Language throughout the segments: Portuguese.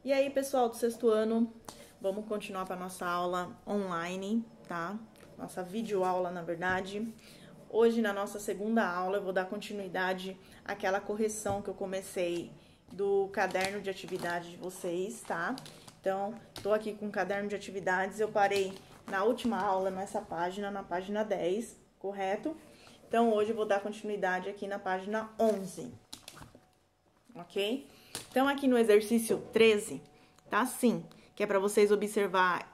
E aí, pessoal do sexto ano, vamos continuar para nossa aula online, tá? Nossa videoaula, na verdade. Hoje, na nossa segunda aula, eu vou dar continuidade àquela correção que eu comecei do caderno de atividade de vocês, tá? Então, tô aqui com o caderno de atividades, eu parei na última aula nessa página, na página 10, correto? Então, hoje eu vou dar continuidade aqui na página 11, ok? Então, aqui no exercício 13, tá assim, que é para vocês observar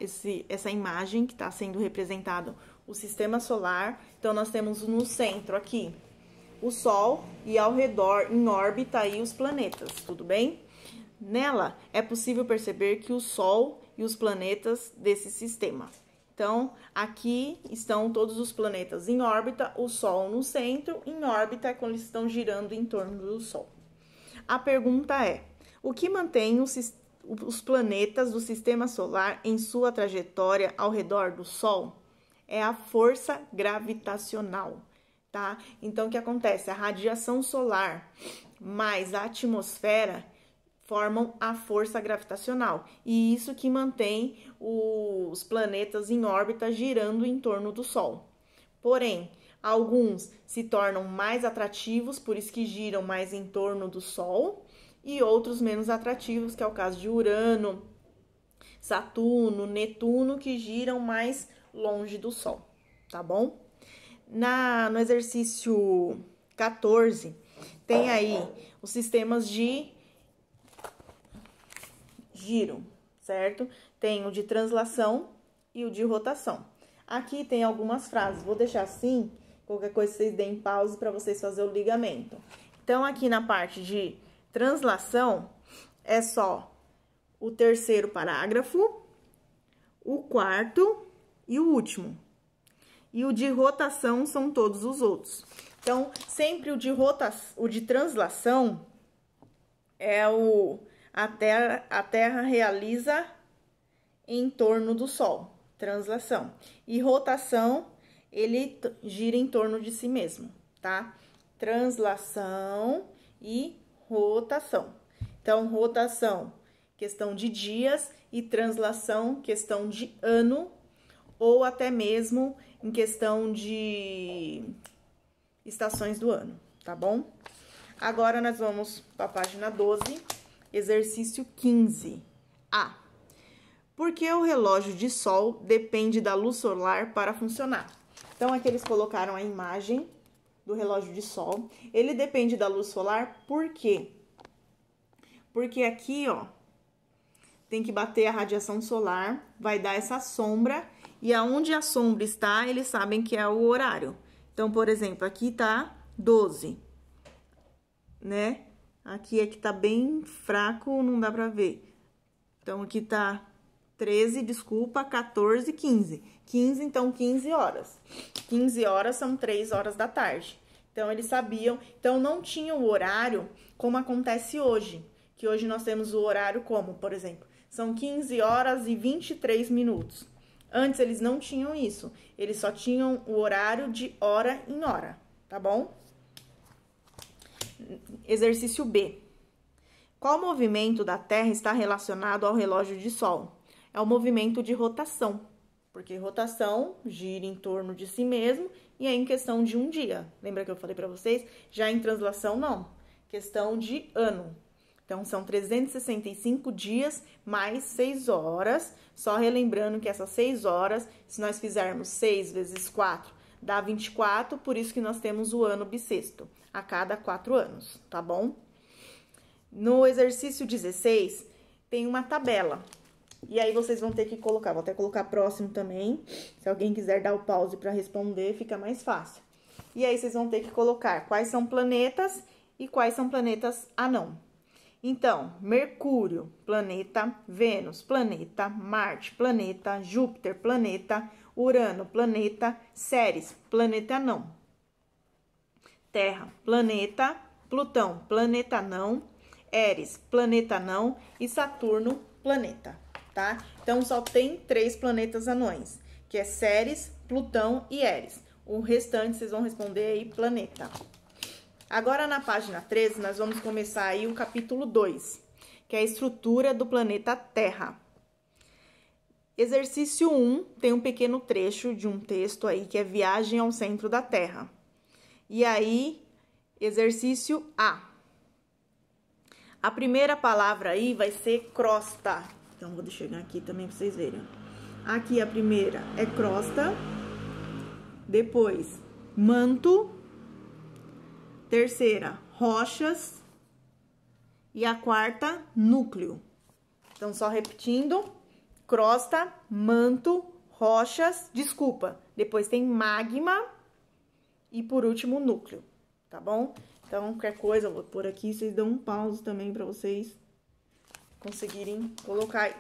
essa imagem que está sendo representado o sistema solar. Então, nós temos no centro aqui o Sol e ao redor, em órbita, aí os planetas, tudo bem? Nela, é possível perceber que o Sol e os planetas desse sistema. Então, aqui estão todos os planetas em órbita, o Sol no centro, em órbita, quando eles estão girando em torno do Sol. A pergunta é: o que mantém os planetas do sistema solar em sua trajetória ao redor do Sol? É a força gravitacional, tá? Então, o que acontece? A radiação solar mais a atmosfera formam a força gravitacional. E isso que mantém os planetas em órbita girando em torno do Sol. Porém, alguns se tornam mais atrativos, por isso que giram mais em torno do Sol, e outros menos atrativos, que é o caso de Urano, Saturno, Netuno, que giram mais longe do Sol, tá bom? No exercício 14, tem aí os sistemas de giro, certo? Tem o de translação e o de rotação. Aqui tem algumas frases, vou deixar assim, qualquer coisa vocês deem pause para vocês fazerem o ligamento. Então, aqui na parte de translação, é só o terceiro parágrafo, o quarto e o último. E o de rotação são todos os outros. Então, sempre o de translação é a Terra realiza em torno do Sol, translação. E rotação, ele gira em torno de si mesmo, tá? Translação e rotação. Então, rotação, questão de dias, e translação, questão de ano, ou até mesmo em questão de estações do ano, tá bom? Agora, nós vamos para a página 12, exercício 15. A. Por que o relógio de sol depende da luz solar para funcionar? Então, aqui eles colocaram a imagem do relógio de sol. Ele depende da luz solar, por quê? Porque aqui, ó, tem que bater a radiação solar, vai dar essa sombra, e aonde a sombra está, eles sabem que é o horário. Então, por exemplo, aqui tá 12, né? Aqui é que tá bem fraco, não dá pra ver. Então, aqui tá 13, desculpa, 14, 15. 15, então, 15 horas. 15 horas são 3 horas da tarde. Então, eles sabiam. Então, não tinha o horário como acontece hoje. Que hoje nós temos o horário como, por exemplo, são 15 horas e 23 minutos. Antes, eles não tinham isso. Eles só tinham o horário de hora em hora, tá bom? Exercício B. Qual movimento da Terra está relacionado ao relógio de sol? É o movimento de rotação, porque rotação gira em torno de si mesmo e é em questão de um dia. Lembra que eu falei para vocês? Já em translação, não. Questão de ano. Então, são 365 dias mais 6 horas. Só relembrando que essas 6 horas, se nós fizermos 6 vezes 4, dá 24, por isso que nós temos o ano bissexto, a cada 4 anos, tá bom? No exercício 16, tem uma tabela. E aí, vocês vão ter que colocar, vou até colocar próximo também. Se alguém quiser dar o pause para responder, fica mais fácil. E aí, vocês vão ter que colocar quais são planetas e quais são planetas anão. Então, Mercúrio, planeta, Vênus, planeta, Marte, planeta, Júpiter, planeta, Urano, planeta, Ceres, planeta anão. Terra, planeta, Plutão, planeta anão, Eris, planeta anão e Saturno, planeta, tá? Então, só tem 3 planetas anões, que é Ceres, Plutão e Eris. O restante, vocês vão responder aí, planeta. Agora, na página 13, nós vamos começar aí o capítulo 2, que é a estrutura do planeta Terra. Exercício 1 tem um pequeno trecho de um texto aí que é Viagem ao Centro da Terra. E aí, exercício A. A primeira palavra aí vai ser crosta. Então, vou chegar aqui também para vocês verem. Aqui a primeira é crosta. Depois, manto. Terceira, rochas. E a quarta, núcleo. Então, só repetindo. Crosta, manto, rochas. Desculpa. Depois tem magma. E por último, núcleo. Tá bom? Então, qualquer coisa, eu vou pôr aqui. Vocês dão um pause também para vocês conseguirem colocar aí.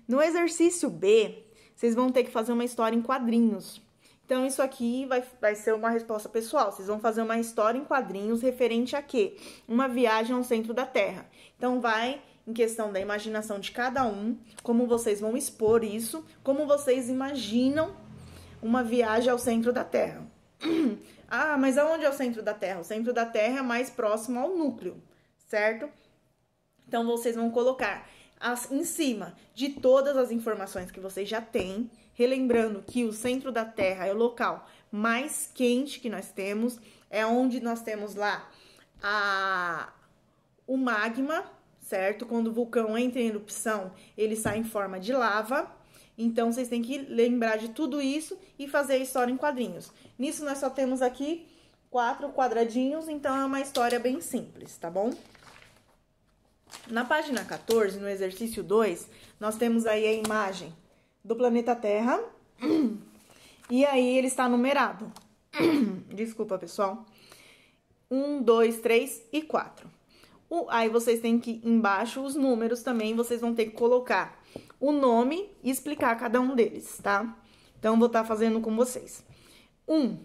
No exercício B, vocês vão ter que fazer uma história em quadrinhos. Então, isso aqui vai ser uma resposta pessoal. Vocês vão fazer uma história em quadrinhos referente a quê? Uma viagem ao centro da Terra. Então, vai em questão da imaginação de cada um, como vocês vão expor isso, como vocês imaginam uma viagem ao centro da Terra. Ah, mas aonde é o centro da Terra? O centro da Terra é mais próximo ao núcleo, certo? Então, vocês vão colocar em cima de todas as informações que vocês já têm, relembrando que o centro da Terra é o local mais quente que nós temos, é onde nós temos lá o magma, certo? Quando o vulcão entra em erupção, ele sai em forma de lava. Então, vocês têm que lembrar de tudo isso e fazer a história em quadrinhos. Nisso, nós só temos aqui 4 quadradinhos, então é uma história bem simples, tá bom? Na página 14, no exercício 2, nós temos aí a imagem do planeta Terra. E aí, ele está numerado. Desculpa, pessoal. 1, 2, 3 e 4. Aí, vocês têm que, embaixo, os números também, vocês vão ter que colocar o nome e explicar cada um deles, tá? Então, vou estar fazendo com vocês. 1,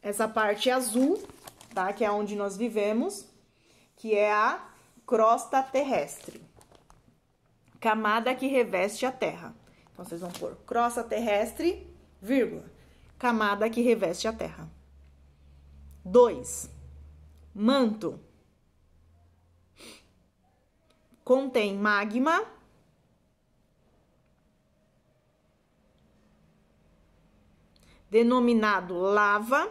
essa parte azul, tá? Que é onde nós vivemos, que é a crosta terrestre. Camada que reveste a Terra. Então, vocês vão pôr crosta terrestre, vírgula, camada que reveste a Terra. 2, manto. Contém magma, denominado lava,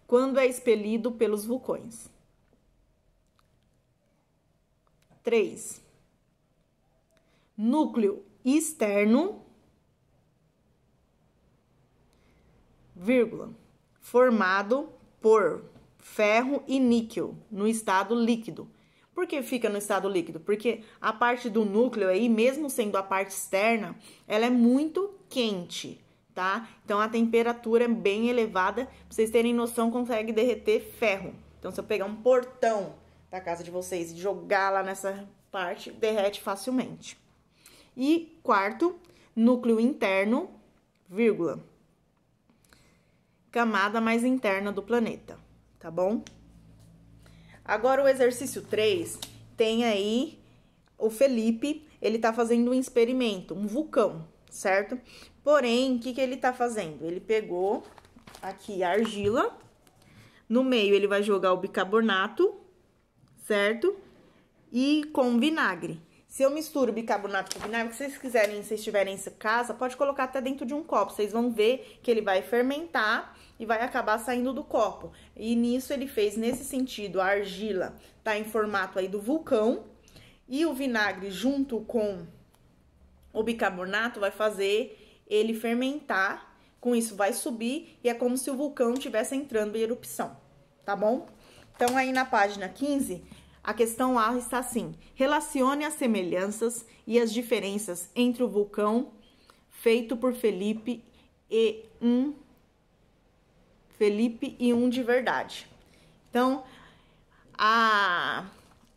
quando é expelido pelos vulcões. 3. Núcleo externo, vírgula, formado por ferro e níquel no estado líquido. Por que fica no estado líquido? Porque a parte do núcleo aí, mesmo sendo a parte externa, ela é muito quente, tá? Então, a temperatura é bem elevada. Pra vocês terem noção, consegue derreter ferro. Então, se eu pegar um portão da casa de vocês e jogar lá nessa parte, derrete facilmente. E 4, núcleo interno, vírgula, camada mais interna do planeta, tá bom? Agora, o exercício 3, tem aí o Felipe, ele tá fazendo um experimento, um vulcão, certo? Porém, o que ele tá fazendo? Ele pegou aqui a argila, no meio ele vai jogar o bicarbonato, certo? E com vinagre. Se eu misturo bicarbonato com vinagre, se vocês quiserem, se estiverem em casa, pode colocar até dentro de um copo. Vocês vão ver que ele vai fermentar e vai acabar saindo do copo. E nisso ele fez nesse sentido, a argila tá em formato aí do vulcão. E o vinagre junto com o bicarbonato vai fazer ele fermentar. Com isso vai subir e é como se o vulcão estivesse entrando em erupção, tá bom? Então, aí na página 15... a questão A está assim: relacione as semelhanças e as diferenças entre o vulcão feito por Felipe e um de verdade. Então, a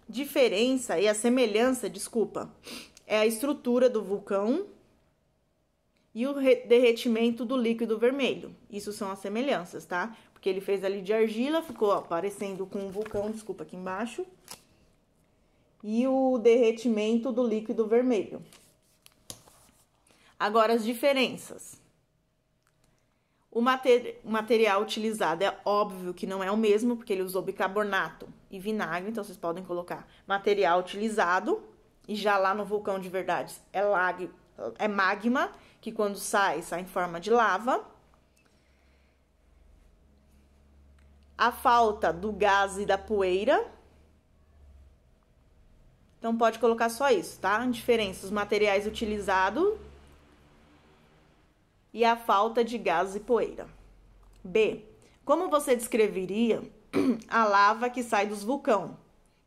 diferença e a semelhança, é a estrutura do vulcão e o derretimento do líquido vermelho. Isso são as semelhanças, tá? Porque ele fez ali de argila, ficou, ó, parecendo com um vulcão, aqui embaixo. E o derretimento do líquido vermelho. Agora, as diferenças. O material utilizado é óbvio que não é o mesmo, porque ele usou bicarbonato e vinagre, então vocês podem colocar material utilizado. e já lá no vulcão de verdade é magma, que quando sai em forma de lava. A falta do gás e da poeira. Então, pode colocar só isso, tá? Diferença, os materiais utilizados e a falta de gás e poeira. B. Como você descreveria a lava que sai dos vulcões?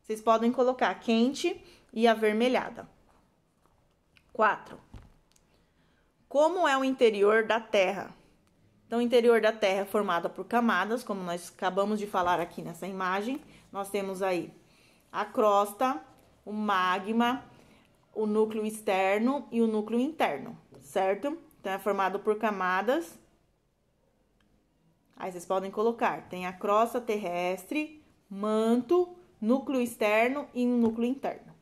Vocês podem colocar quente e avermelhada. 4. Como é o interior da Terra? Então, o interior da Terra é formado por camadas, como nós acabamos de falar aqui nessa imagem. Nós temos aí a crosta, o magma, o núcleo externo e o núcleo interno, certo? Então, é formado por camadas. Aí, vocês podem colocar, tem a crosta terrestre, manto, núcleo externo e núcleo interno.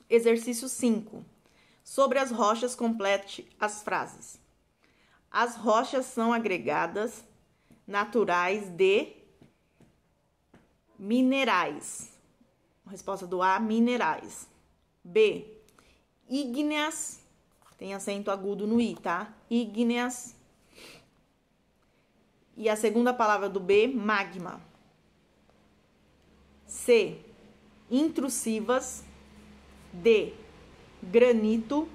Exercício 5. Sobre as rochas, complete as frases. As rochas são agregadas naturais de minerais. Resposta do A, minerais. B, ígneas, tem acento agudo no I, tá? Ígneas. E a segunda palavra do B, magma. C, intrusivas. D, granito.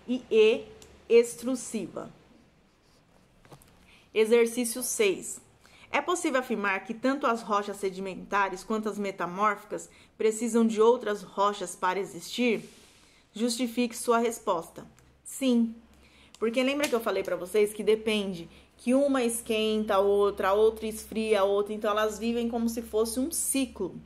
E E, extrusiva. Exercício 6. É possível afirmar que tanto as rochas sedimentares quanto as metamórficas precisam de outras rochas para existir? Justifique sua resposta. Sim. Porque lembra que eu falei para vocês que depende que uma esquenta a outra esfria a outra, então elas vivem como se fosse um ciclo,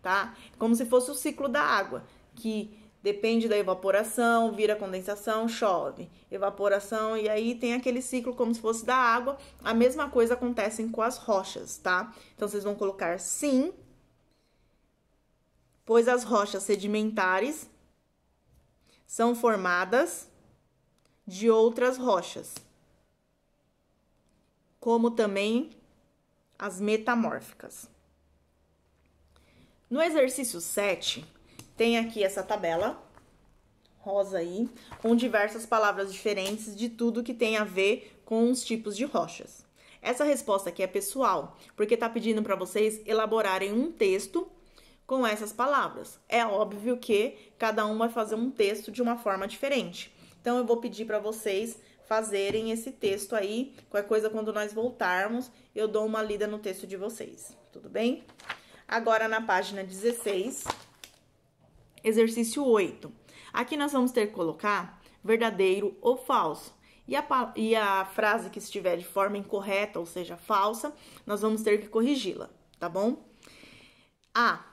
tá? Como se fosse o ciclo da água, que depende da evaporação, vira condensação, chove. Evaporação, e aí tem aquele ciclo como se fosse da água. A mesma coisa acontece com as rochas, tá? Então, vocês vão colocar sim, pois as rochas sedimentares são formadas de outras rochas, como também as metamórficas. No exercício 7, tem aqui essa tabela, rosa aí, com diversas palavras diferentes de tudo que tem a ver com os tipos de rochas. Essa resposta aqui é pessoal, porque tá pedindo para vocês elaborarem um texto com essas palavras. É óbvio que cada um vai fazer um texto de uma forma diferente. Então, eu vou pedir para vocês fazerem esse texto aí. Qualquer coisa, quando nós voltarmos, eu dou uma lida no texto de vocês, tudo bem? Agora, na página 16... Exercício 8. Aqui nós vamos ter que colocar verdadeiro ou falso. E a frase que estiver de forma incorreta, ou seja, falsa, nós vamos ter que corrigi-la, tá bom? A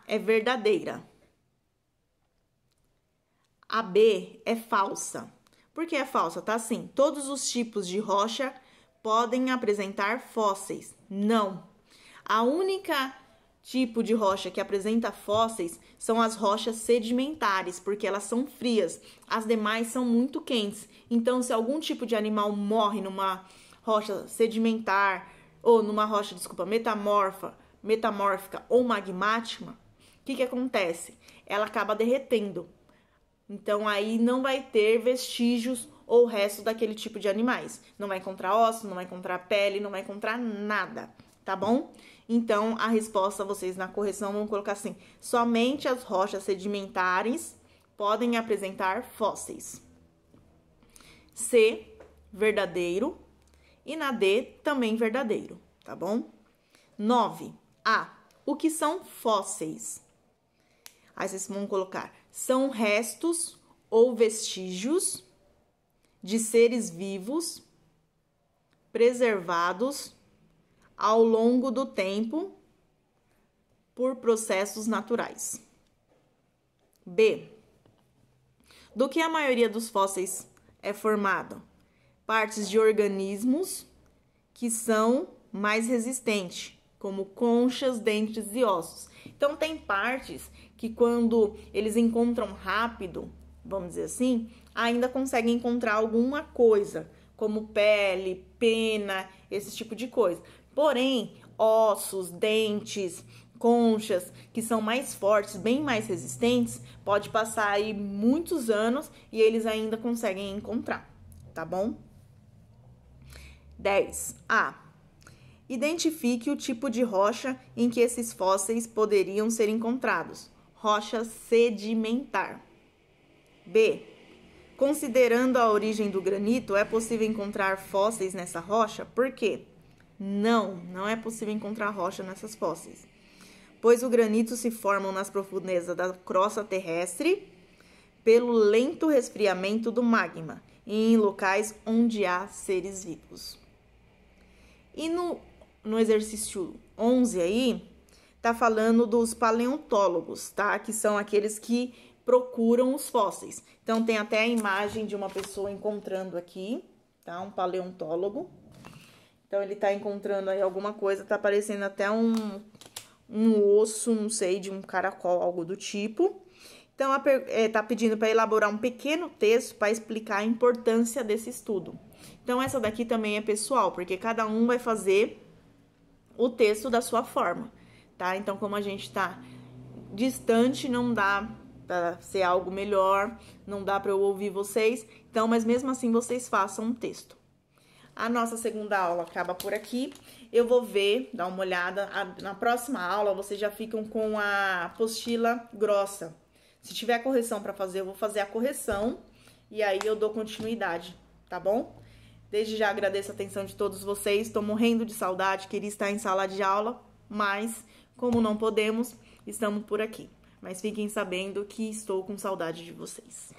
é verdadeira. A B é falsa. Por que é falsa? Tá assim, todos os tipos de rocha podem apresentar fósseis. Não. A única tipo de rocha que apresenta fósseis são as rochas sedimentares, porque elas são frias. As demais são muito quentes. Então, se algum tipo de animal morre numa rocha sedimentar, ou numa rocha, metamórfica ou magmática, o que acontece? Ela acaba derretendo. Então, aí não vai ter vestígios ou resto daquele tipo de animais. Não vai encontrar ossos, não vai encontrar pele, não vai encontrar nada, tá bom? Então, a resposta, vocês na correção vão colocar assim: somente as rochas sedimentares podem apresentar fósseis. C, verdadeiro. E na D, também verdadeiro, tá bom? 9. A, o que são fósseis? Aí vocês vão colocar: são restos ou vestígios de seres vivos preservados ao longo do tempo por processos naturais. B, do que a maioria dos fósseis é formado? Partes de organismos que são mais resistentes, como conchas, dentes e ossos. Então, tem partes que quando eles encontram rápido, vamos dizer assim, ainda conseguem encontrar alguma coisa, como pele, pena, esse tipo de coisa. Porém, ossos, dentes, conchas, que são mais fortes, bem mais resistentes, pode passar aí muitos anos e eles ainda conseguem encontrar, tá bom? 10. A. Identifique o tipo de rocha em que esses fósseis poderiam ser encontrados. Rocha sedimentar. B. Considerando a origem do granito, é possível encontrar fósseis nessa rocha? Por quê? Não é possível encontrar rocha nessas fósseis, pois o granito se forma nas profundezas da crosta terrestre pelo lento resfriamento do magma e em locais onde há seres vivos. E no exercício 11 aí, tá falando dos paleontólogos, tá? Que são aqueles que procuram os fósseis. Então, tem até a imagem de uma pessoa encontrando aqui, tá? Um paleontólogo. Então, ele tá encontrando aí alguma coisa, tá aparecendo até um osso, não sei, de um caracol, algo do tipo. Então, tá pedindo para elaborar um pequeno texto para explicar a importância desse estudo. Então, essa daqui também é pessoal, porque cada um vai fazer o texto da sua forma, tá? Então, como a gente tá distante, não dá para ser algo melhor, não dá para eu ouvir vocês. Então, mas mesmo assim, vocês façam um texto. A nossa segunda aula acaba por aqui. Eu vou dar uma olhada. Na próxima aula, vocês já ficam com a apostila grossa. Se tiver correção para fazer, eu vou fazer a correção e aí eu dou continuidade, tá bom? Desde já agradeço a atenção de todos vocês. Estou morrendo de saudade, queria estar em sala de aula, mas como não podemos, estamos por aqui. Mas fiquem sabendo que estou com saudade de vocês.